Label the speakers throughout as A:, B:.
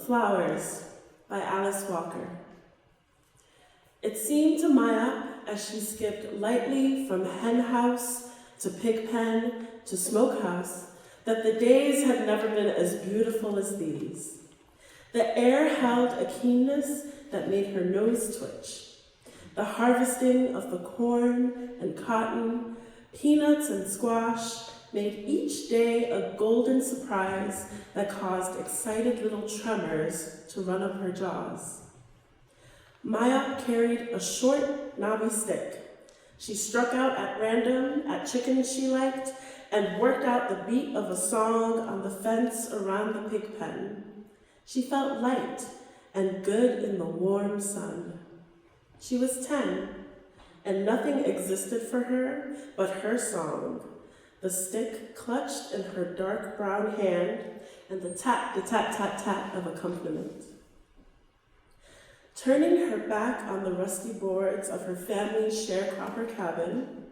A: Flowers by Alice Walker. It seemed to Maya, as she skipped lightly from hen house to pig pen to smokehouse, that the days had never been as beautiful as these. The air held a keenness that made her nose twitch. The harvesting of the corn and cotton, peanuts and squash made each day a golden surprise that caused excited little tremors to run up her jaws. Maya carried a short, knobby stick. She struck out at random at chickens she liked and worked out the beat of a song on the fence around the pig pen. She felt light and good in the warm sun. She was 10, and nothing existed for her but her song, the stick clutched in her dark brown hand, and the tap-tap-tap of accompaniment. Turning her back on the rusty boards of her family's sharecropper cabin,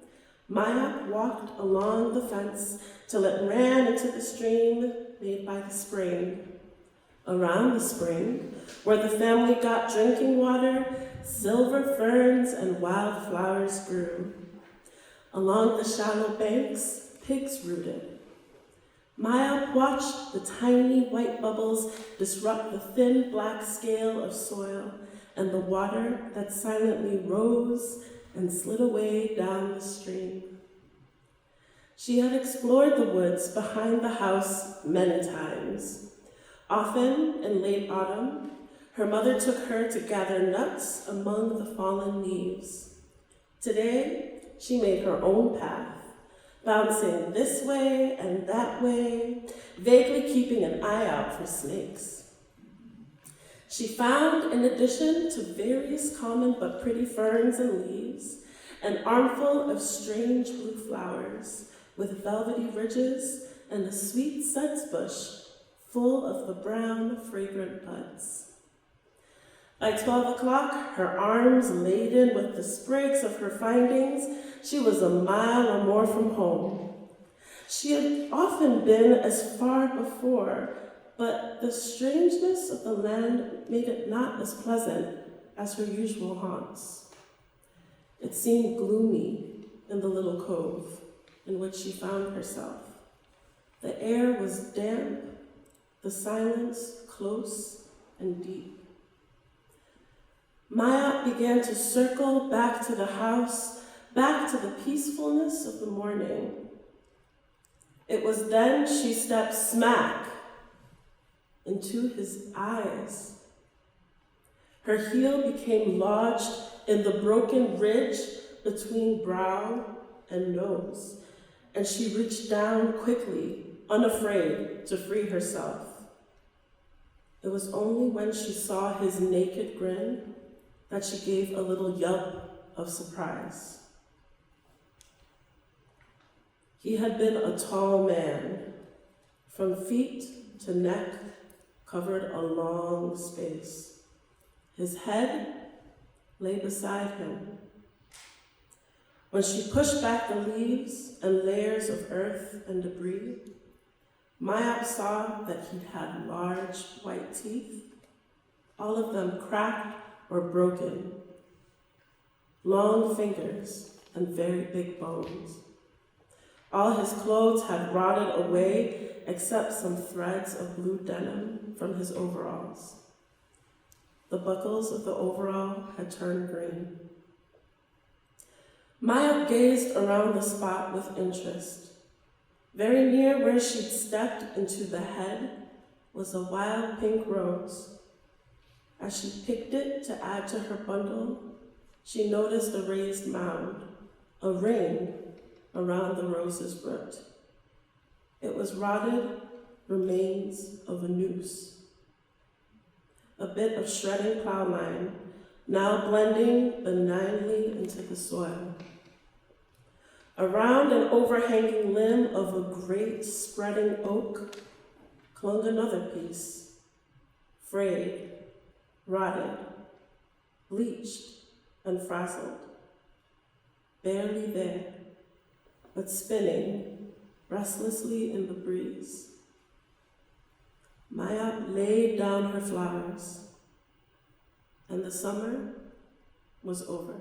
A: Maya walked along the fence till it ran into the stream made by the spring. Around the spring, where the family got drinking water, silver ferns and wildflowers grew. Along the shallow banks, pigs rooted. Maya watched the tiny white bubbles disrupt the thin black scale of soil and the water that silently rose and slid away down the stream. She had explored the woods behind the house many times. Often in late autumn, her mother took her to gather nuts among the fallen leaves. Today, she made her own path, bouncing this way and that way, vaguely keeping an eye out for snakes. She found, in addition to various common but pretty ferns and leaves, an armful of strange blue flowers with velvety ridges and a sweet suds bush full of the brown, fragrant buds. By 12 o'clock, her arms laden with the sprigs of her findings, she was a mile or more from home. She had often been as far before, but the strangeness of the land made it not as pleasant as her usual haunts. It seemed gloomy in the little cove in which she found herself. The air was damp, the silence close and deep. Maya began to circle back to the house, back to the peacefulness of the morning. It was then she stepped smack into his eyes. Her heel became lodged in the broken ridge between brow and nose, and she reached down quickly, unafraid to free herself. It was only when she saw his naked grin that she gave a little yelp of surprise. He had been a tall man, from feet to neck, covered a long space. His head lay beside him. When she pushed back the leaves and layers of earth and debris, Maya saw that he had large white teeth, all of them cracked or broken, long fingers and very big bones. All his clothes had rotted away except some threads of blue denim from his overalls. The buckles of the overall had turned green. Maya gazed around the spot with interest. Very near where she'd stepped into the head was a wild pink rose. As she picked it to add to her bundle, she noticed a raised mound, a ring around the rose's root. It was rotted remains of a noose. A bit of shredding plowline, now blending benignly into the soil. Around an overhanging limb of a great spreading oak clung another piece, frayed, rotted, bleached, and frazzled. Barely there, but spinning restlessly in the breeze. Maya laid down her flowers, and the summer was over.